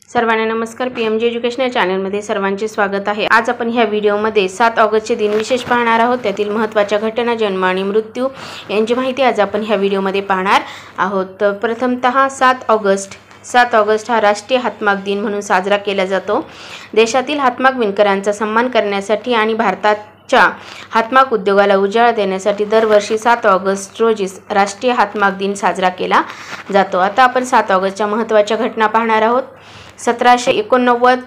सर्वांना नमस्कार। PMG educational चॅनलमध्ये सर्वांचे स्वागत आहे। आज आपण ह्या व्हिडिओमध्ये 7 ऑगस्टचे दिन विशेष पाहणार आहोत। त्यातील महत्त्वाच्या घटना, जन्म आणि मृत्यू यांची माहिती आज आपण ह्या व्हिडिओमध्ये पाहणार आहोत। तर प्रथमतः 7 ऑगस्ट हा राष्ट्रीय हातमाग दिन म्हणून साजरा केला जातो। देशातील हातमाग विणकरांचा सन्मान करण्यासाठी आणि भारताच्या हातमाग उद्योगाला उजाळा देण्यासाठी दरवर्षी 7 ऑगस्ट रोजी राष्ट्रीय हातमाग दिन साजरा केला जातो। आता आपण 7 ऑगस्टच्या महत्त्वाच्या घटना पाहणार आहोत। 1789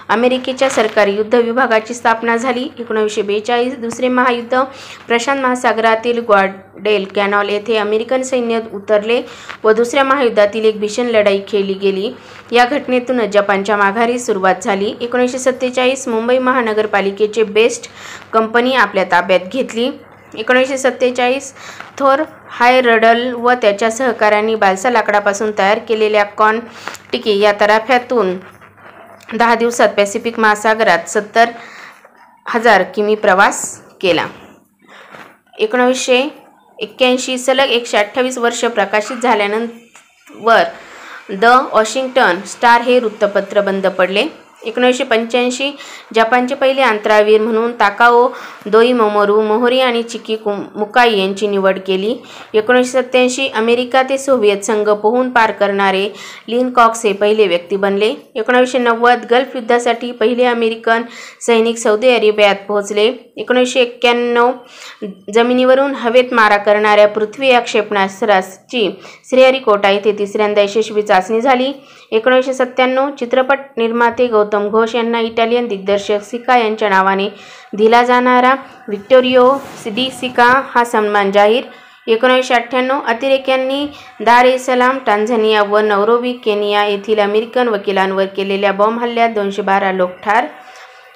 अमेरिकेच्या सरकारी युद्ध विभागाची स्थापना झाली। 1942 दुसरे महायुद्ध, प्रशांत महासागरातील ग्वाडलकॅनाल येथे अमेरिकन सैन्य उतरले व दुसऱ्या महायुद्धातील एक भीषण लढाई खेळली गेली। या घटनेतूनच जपानच्या माघारी सुरुवात झाली। 1947 मुंबई महानगरपालिकेचे बेस्ट कंपनी आपल्या ताब्यात घेतली। 1947 थोर हायरडल व त्याच्या सहकाऱ्यांनी बाल्सा लाकडापासून तयार केलेल्या कॉन्टिकी या तराफ्यातून 10 दिवसात पॅसिफिक महासागरात 70,000 किमी प्रवास केला। 1981 सलग 128 वर्ष प्रकाशित झाल्यानंतर द वॉशिंग्टन स्टार हे वृत्तपत्र बंद पडले। 1985 जपानचे पहिले अंतराळवीर म्हणून ताकाओ दोईमोमोरू मोहोरी आणि चिकी मुकाई यांची निवड केली। 1987 अमेरिका ते सोव्हिएत संघ पोहून पार करणारे लिन कॉक्स हे पहिले व्यक्ती बनले। 1990 गल्फ युद्धासाठी पहिले अमेरिकन सैनिक सौदी अरेबियात पोहोचले। 1991 जमिनीवरून हवेत मारा करणाऱ्या पृथ्वी या क्षेपणास्त्राची श्रीहरिकोटा येथे तिसऱ्यांदा यशस्वी चाचणी झाली। 1997 चित्रपट निर्माते गौतम घोष यांना इटालियन दिग्दर्शक सिका यांच्या नावाने दिला जाणारा व्हिक्टोरियो डी सिका हा सन्मान जाहीर। 1998 अतिरेक्यांनी दार ए सलाम टांझानिया व नैरोबी केनिया येथील अमेरिकन वकिलांवर केलेल्या बॉम्ब हल्ल्यात 212 लोक ठार।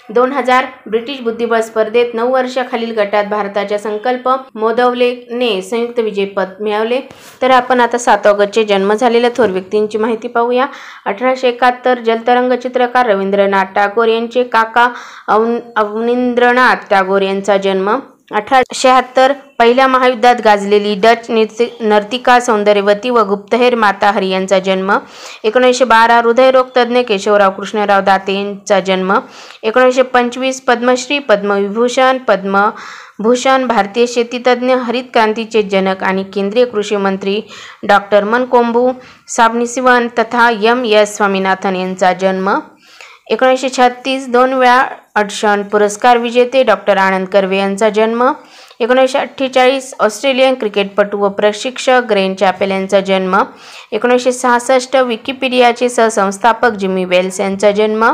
2000 ब्रिटिश बुद्धिबळ स्पर्धेत 9 वर्षाखालील गटात भारताच्या संकल्प मोदवलेने संयुक्त विजेतेपद मिळवले। तर आपण आता 7 ऑगस्टचे जन्म झालेल्या थोर व्यक्तींची माहिती पाहूया। 1871 जलतरंग चित्रकार रवींद्रनाथ टागोर यांचे काका अवनींद्रनाथ टागोर यांचा जन्म। 1876 पहिल्या महायुद्धात गाजलेली डच नर्तिका सौंदर्यवती व गुप्तहेर माता हरी यांचा जन्म। 1912 हृदयरोग तज्ज्ञ केशवराव कृष्णराव दाते यांचा जन्म। 1925 पद्मश्री, पद्मविभूषण, पद्मभूषण भारतीय शेतीतज्ञ, हरित क्रांतीचे जनक आणि केंद्रीय कृषी मंत्री डॉक्टर मनकोंबू साबनिसीवन तथा M.S. स्वामीनाथन यांचा जन्म। 1936 2 वेळा अडशन पुरस्कार विजेते डॉक्टर आनंद कर्वे यांचा जन्म। 1948 ऑस्ट्रेलियन क्रिकेटपटू व प्रशिक्षक ग्रेन चॅपेल यांचा जन्म। 1966 विकिपीडियाचे सहसंस्थापक जिमी वेल्स यांचा जन्म।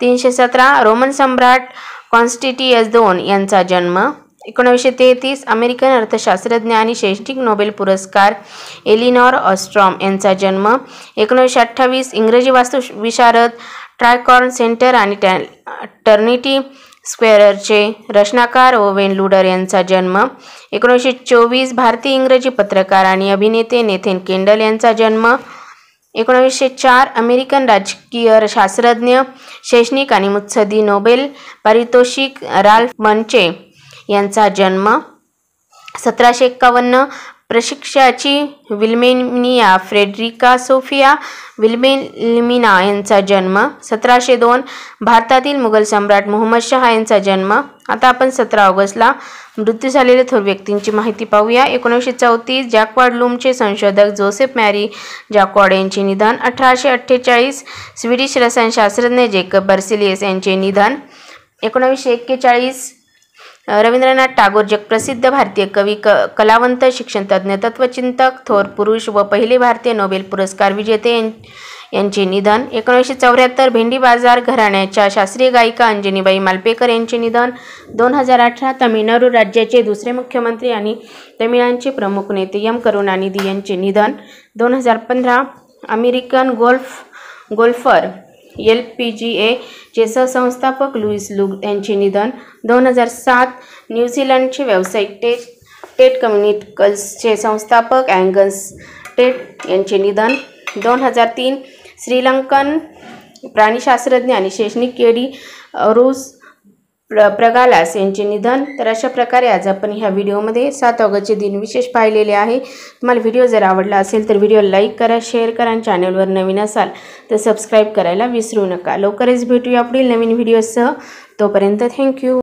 317 रोमन सम्राट कॉन्स्टँटिनस II यांचा जन्म। 1933 अमेरिकन अर्थशास्त्रज्ञ आणि शैक्षणिक नोबेल पुरस्कार एलिनॉर ऑस्ट्रॉम यांचा जन्म। 1928 इंग्रजी वास्तुविशारद ट्रायकॉर्न सेंटर आणि टर्निटी स्क्वेअरचे रचनाकार ओवेन लुडर यांचा जन्म। 1924 भारतीय इंग्रजी पत्रकार आणि अभिनेते नेथन केंडल यांचा जन्म। 1904 अमेरिकन राजकीय शास्त्रज्ञ, शैक्षणिक आणि मुत्सद्दी नोबेल पारितोषिक राल्फ मनचे यांचा जन्म। 1751 प्रशिक्षकाची विल्हेमिना फ्रेडरिका सोफिया विल्हेमिना यांचा जन्म। 1702 भारतातील मुघल सम्राट मोहम्मद शहा यांचा जन्म। आता आपण 17 ऑगस्टला मृत्यू झालेल्या थोर व्यक्तींची माहिती पाहूया। 1934 जॅक्वार्ड लूमचे संशोधक जोसेफ मॅरी जॅक्वार्ड यांचे निधन। 1848 स्वीडिश रसायनशास्त्रज्ञ जेकब बर्सिलियस यांचे निधन। 1941 रवींद्रनाथ टागोर जगप्रसिद्ध भारतीय कवी, कलावंत, शिक्षणतज्ज्ञ, तत्वचिंतक, थोर पुरुष व पहिले भारतीय नोबेल पुरस्कार विजेते यांचे निधन। 1974 भेंडी बाजार घराण्याच्या शास्त्रीय गायिका अंजनीबाई मालपेकर यांचे निधन। 2018 तामिळनाडू राज्याचे दुसरे मुख्यमंत्री आणि तमिळांचे प्रमुख नेते एम करुणानिधी यांचे निधन। 2015 अमेरिकन गोल्फर LPGA चे सहसंस्थापक लुईस लुग यांचे निधन। 2007 न्यूझीलंडचे व्यावसायिक टेट कम्युनिकल्सचे संस्थापक अँगस टेट यांचे निधन। 2003 श्रीलंकन प्राणीशास्त्रज्ञ आणि शैक्षणिक केडी अरुस प्रगालास यांचे निधन. तर अशा प्रकारे आज आपण ह्या व्हिडिओमध्ये 7 ऑगस्टचे दिनविशेष पाहिलेले आहे. तुम्हाला व्हिडिओ जर आवडला असेल तर व्हिडिओ लाईक करा, शेअर करा आणि चॅनलवर नवीन असाल तर सबस्क्राईब करायला विसरू नका. लवकरच भेटूया पुढील नवीन व्हिडिओसह. तोपर्यंत थँक्यू.